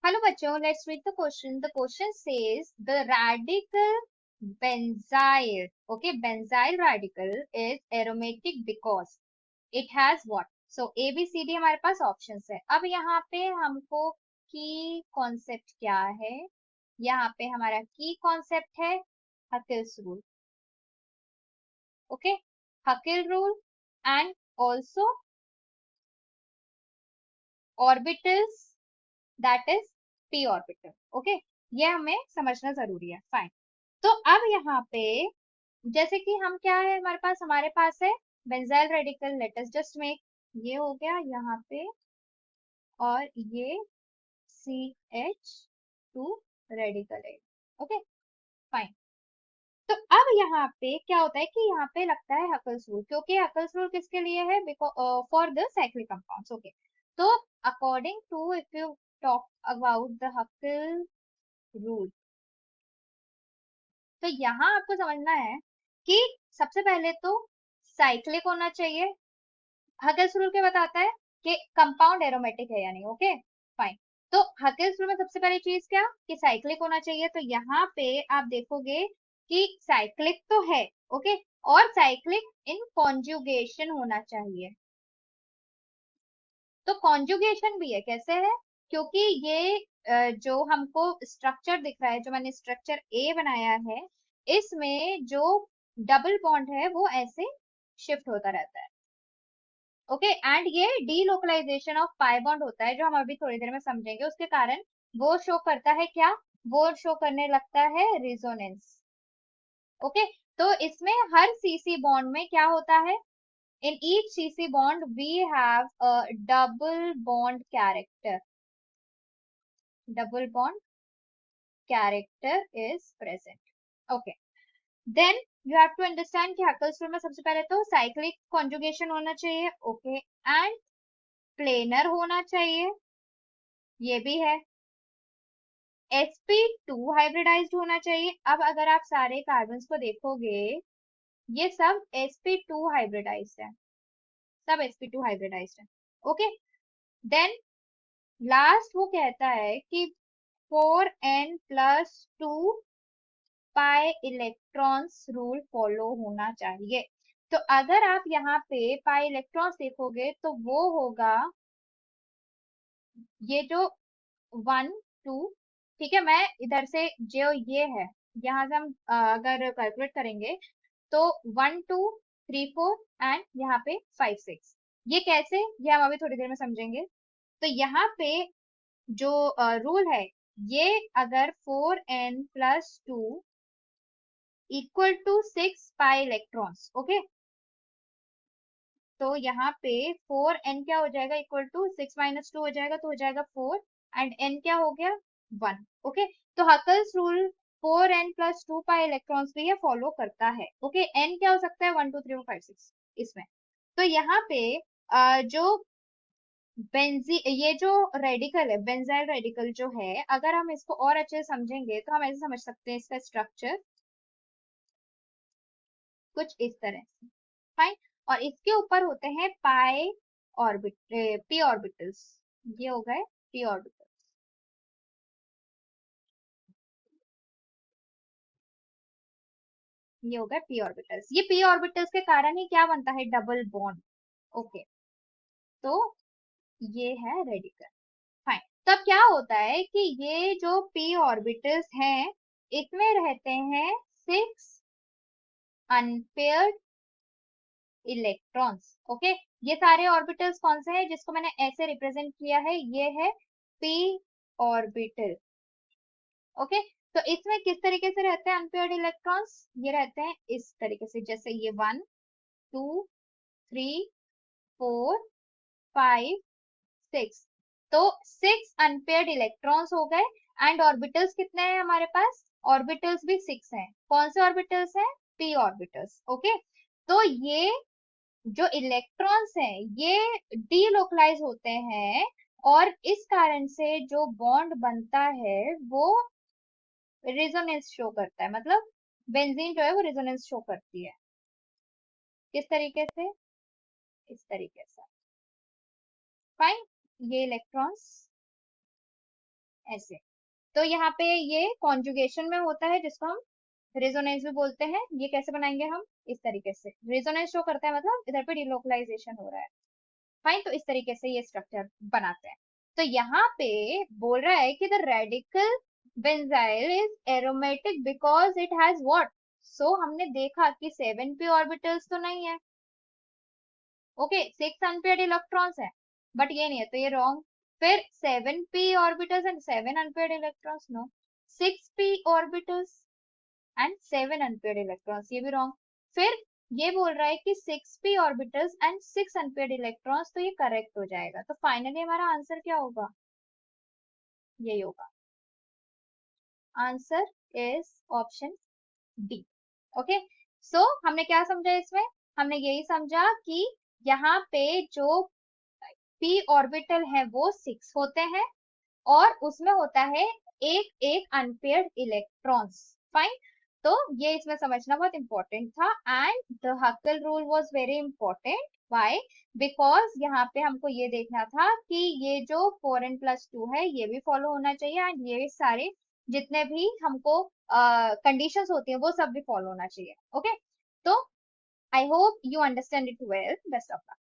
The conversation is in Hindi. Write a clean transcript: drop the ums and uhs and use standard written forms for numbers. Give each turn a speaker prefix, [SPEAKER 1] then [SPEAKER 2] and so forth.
[SPEAKER 1] Hello bachcho, let's read the question. The question says the radical benzyl, okay, benzyl radical is aromatic because it has what? So A B C D हमारे पास options है. अब यहाँ पे हमको key concept क्या है? यहाँ पे हमारा key concept है Huckel's rule, okay? Huckel rule and also orbitals, that is p orbital, okay? ये हमें समझना जरूरी है. फाइन. तो अब यहाँ पे जैसे कि हम क्या है हमारे पास है benzyl radical. Let us just make ये हो गया यहाँ पे और ये CH2 रेडिकल है. Okay fine. तो अब यहाँ पे क्या होता है कि यहाँ पे लगता है हकल्स रूल, क्योंकि हकल्स रूल किसके लिए है? Because for the cyclic compounds. Okay. तो according to if you talk about the Huckel rule, तो यहाँ आपको समझना है कि सबसे पहले तो साइक्लिक होना चाहिए. हकेल्स रूल क्या बताता है कि कंपाउंड एरोमेटिक है या नहीं. Okay fine. तो हकेल्स रूल में सबसे पहली चीज क्या कि साइक्लिक होना चाहिए. तो यहाँ पे आप देखोगे कि साइक्लिक तो है. ओके. और साइक्लिक इन कॉन्जुगेशन होना चाहिए. तो कॉन्जुगेशन भी है. कैसे है? क्योंकि ये जो हमको स्ट्रक्चर दिख रहा है, जो मैंने स्ट्रक्चर ए बनाया है, इसमें जो डबल बॉन्ड है वो ऐसे शिफ्ट होता रहता है. ओके. एंड ये डीलोकलाइजेशन ऑफ पाई बॉन्ड होता है, जो हम अभी थोड़ी देर में समझेंगे. उसके कारण वो शो करता है क्या? वो शो करने लगता है रिजोनेंस. ओके. तो इसमें हर सीसी बॉन्ड में क्या होता है? in each CC bond we have a double bond character. Double bond character is present. Okay. Then you have to understand कि हकल्स रूल में सबसे पहले तो साइक्लिक कॉन्जुगेशन होना चाहिए. ओके. एंड प्लेनर होना चाहिए. ये भी है. sp2 हाइब्रिडाइज्ड होना चाहिए. अब अगर आप सारे कार्बन्स को देखोगे, ये सब sp2 हाइब्रिडाइज्ड है. सब sp2 हाइब्रिडाइज्ड है. ओके. देन लास्ट वो कहता है कि 4n+2 pi electrons rule follow होना चाहिए. तो अगर आप यहाँ पे पाई इलेक्ट्रॉन्स देखोगे तो वो होगा ये जो 1 2. ठीक है. मैं इधर से जो ये है, यहाँ से हम अगर कैलकुलेट करेंगे तो 1 2 3 4 एंड यहाँ पे 5 6. ये कैसे? ये हम अभी थोड़ी देर में समझेंगे. तो यहाँ पे जो रूल है, ये अगर 4n+2 equal to 6 pi electrons. Okay. तो यहाँ पे 4n क्या हो जाएगा? इक्वल टू 6 - 2 हो जाएगा, तो हो जाएगा 4. एंड n क्या हो गया? 1. ओके. तो Huckel's rule 4n+2 pi electrons भी ये फॉलो करता है. ओके. n क्या हो सकता है? 1 2 3 4 5 6 इसमें. तो यहाँ पे जो बेंजी ये जो रेडिकल है, बेंजाइल रेडिकल जो है, अगर हम इसको और अच्छे से समझेंगे तो हम ऐसे समझ सकते हैं इसका स्ट्रक्चर कुछ इस तरह से. फाइन. और इसके ऊपर होते हैं पाई ऑर्बिट पी ऑर्बिटल्स. ये हो गए पी ऑर्बिटल्स. ये हो गए पी ऑर्बिटल्स. ये पी ऑर्बिटल्स के कारण ही क्या बनता है? Double bond. ओके. तो ये है रेडिकल. फाइन. तब क्या होता है कि ये जो पी ऑर्बिटल्स हैं, इसमें रहते हैं 6 अनपेयर्ड इलेक्ट्रॉन्स. ओके. ये सारे ऑर्बिटल्स कौन से हैं जिसको मैंने ऐसे रिप्रेजेंट किया है? ये है पी ऑर्बिटल. ओके. तो इसमें किस तरीके से रहते हैं अनपेयर्ड इलेक्ट्रॉन्स? ये रहते हैं इस तरीके से, जैसे ये 1 2 3 4 5 6. तो 6 अनपेयर्ड इलेक्ट्रॉन्स हो गए. एंड ऑर्बिटल्स कितने हैं हमारे पास? ऑर्बिटल्स भी 6 हैं. कौन से ऑर्बिटल्स हैं? P orbitals. ओके. तो ये जो इलेक्ट्रॉन्स हैं ये डीलोकलाइज होते हैं, और इस कारण से जो बॉन्ड बनता है वो रेजोनेंस शो करता है. मतलब बेंजीन जो है वो रेजोनेंस शो करती है. किस तरीके से? इस तरीके से. फाइन. ये इलेक्ट्रॉन्स ऐसे। तो यहाँ पे ये कॉन्जुगेशन में होता है जिसको हम रेजोनेंस भी बोलते हैं। ये कैसे बनाएंगे हम, इस तरीके से रेजोनेंस शो करता है, मतलब इधर पे डिलोकलाइजेशन हो रहा है। फाइन, तो इस तरीके से ये स्ट्रक्चर बनाते हैं। तो यहाँ पे बोल रहा है कि the radical benzyl is aromatic because it has what. So हमने देखा कि 7p ऑर्बिटल्स तो नहीं है, ओके, 6 अनपेयर्ड इलेक्ट्रॉन्स है, बट ये नहीं है, तो ये रॉन्ग। फिर 7p orbitals and 7 unpaired electrons, no. 6p orbitals and 7 unpaired electrons, ये भी रॉन्ग। फिर ये बोल रहा है कि 6p orbitals and 6 unpaired electrons, तो ये करेक्ट हो जाएगा। तो फाइनली हमारा आंसर क्या होगा, यही होगा। Answer is option D. Okay, so हमने क्या समझा इसमें, हमने यही समझा कि यहाँ पे जो p ऑर्बिटल है वो 6 होते हैं और उसमें होता है एक एक अनपेयर्ड इलेक्ट्रॉन्स। फाइन, तो ये इसमें समझना बहुत इंपॉर्टेंट था। And the Huckel rule was very important, why, because यहाँ पे हमको ये देखना था कि ये जो 4n+2 है ये भी फॉलो होना चाहिए, एंड ये सारे जितने भी हमको कंडीशंस होती हैं वो सब भी फॉलो होना चाहिए। ओके, तो I hope you understand it well, best of luck.